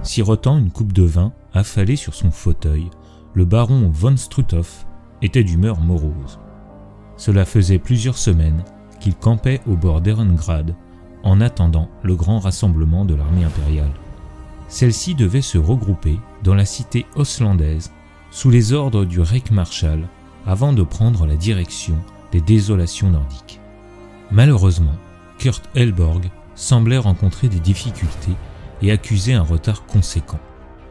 sirotant une coupe de vin affalé sur son fauteuil, le baron von Struthof était d'humeur morose. Cela faisait plusieurs semaines qu'il campait au bord d'Ehrengrad en attendant le grand rassemblement de l'armée impériale. Celle-ci devait se regrouper dans la cité oslandaise sous les ordres du Reichsmarschall avant de prendre la direction des désolations nordiques. Malheureusement, Kurt Helborg semblait rencontrer des difficultés et accusait un retard conséquent.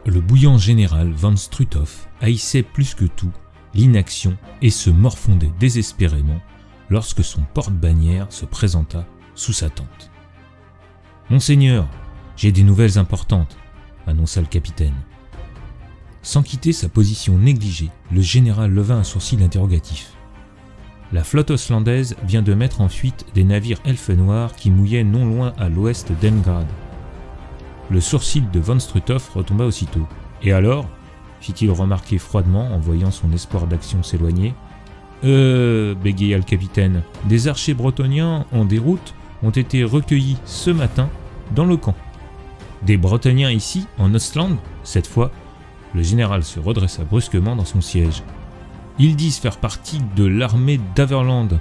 Le bouillant général von Struthof haïssait plus que tout l'inaction et se morfondait désespérément lorsque son porte-bannière se présenta sous sa tente. « Monseigneur, j'ai des nouvelles importantes », annonça le capitaine. Sans quitter sa position négligée, le général leva un sourcil interrogatif. La flotte oslandaise vient de mettre en fuite des navires elfes noirs qui mouillaient non loin à l'ouest d'Engrad. Le sourcil de von Struthof retomba aussitôt. « Et alors ?» fit-il remarquer froidement en voyant son espoir d'action s'éloigner. « bégaya le capitaine, des archers bretoniens en déroute ont été recueillis ce matin dans le camp. »« Des Bretoniens ici, en Ostland ?» Cette fois, le général se redressa brusquement dans son siège. « Ils disent faire partie de l'armée d'Averland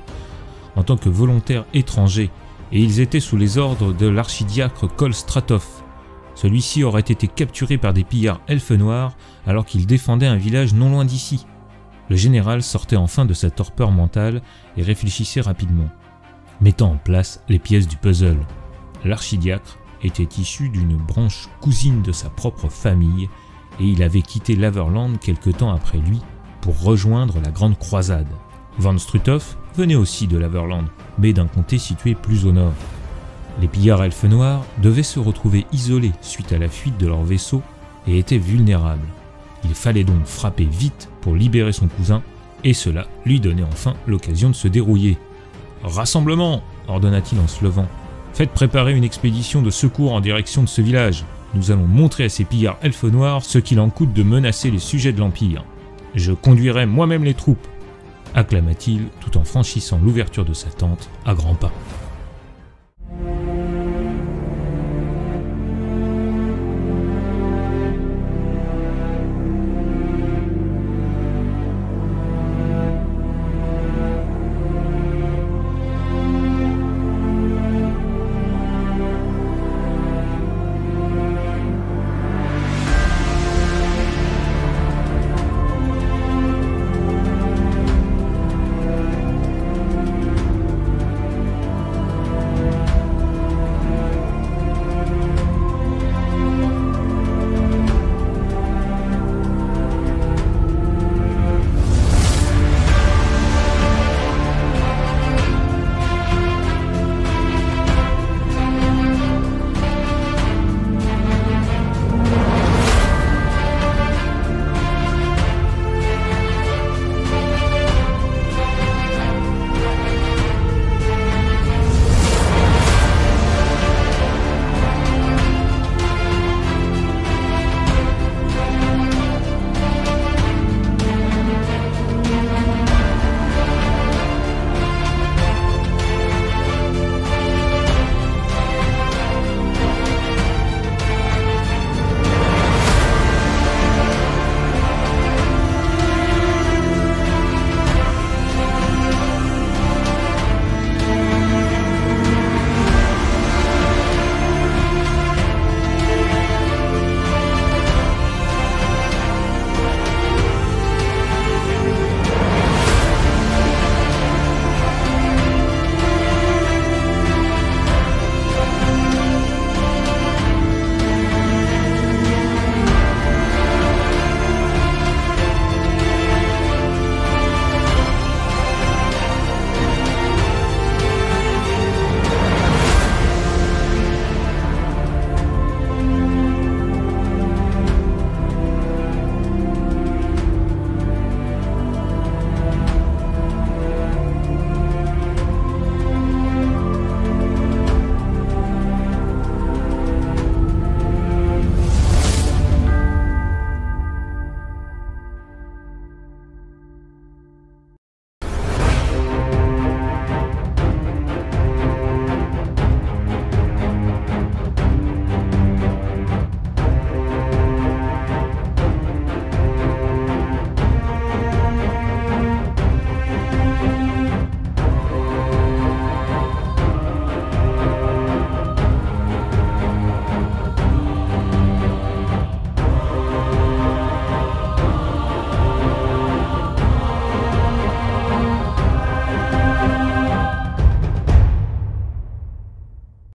en tant que volontaires étrangers, et ils étaient sous les ordres de l'archidiacre Kol Stratof. Celui-ci aurait été capturé par des pillards elfes noirs alors qu'il défendait un village non loin d'ici. » Le général sortait enfin de sa torpeur mentale et réfléchissait rapidement, mettant en place les pièces du puzzle. L'archidiacre était issu d'une branche cousine de sa propre famille et il avait quitté l'Averland quelque temps après lui pour rejoindre la Grande Croisade. Von Struthof venait aussi de l'Averland, mais d'un comté situé plus au nord. Les pillards elfes noirs devaient se retrouver isolés suite à la fuite de leur vaisseau et étaient vulnérables. Il fallait donc frapper vite pour libérer son cousin, et cela lui donnait enfin l'occasion de se dérouiller. « Rassemblement !» ordonna-t-il en se levant. « Faites préparer une expédition de secours en direction de ce village. Nous allons montrer à ces pillards elfes noirs ce qu'il en coûte de menacer les sujets de l'Empire. Je conduirai moi-même les troupes !» acclama-t-il tout en franchissant l'ouverture de sa tente à grands pas.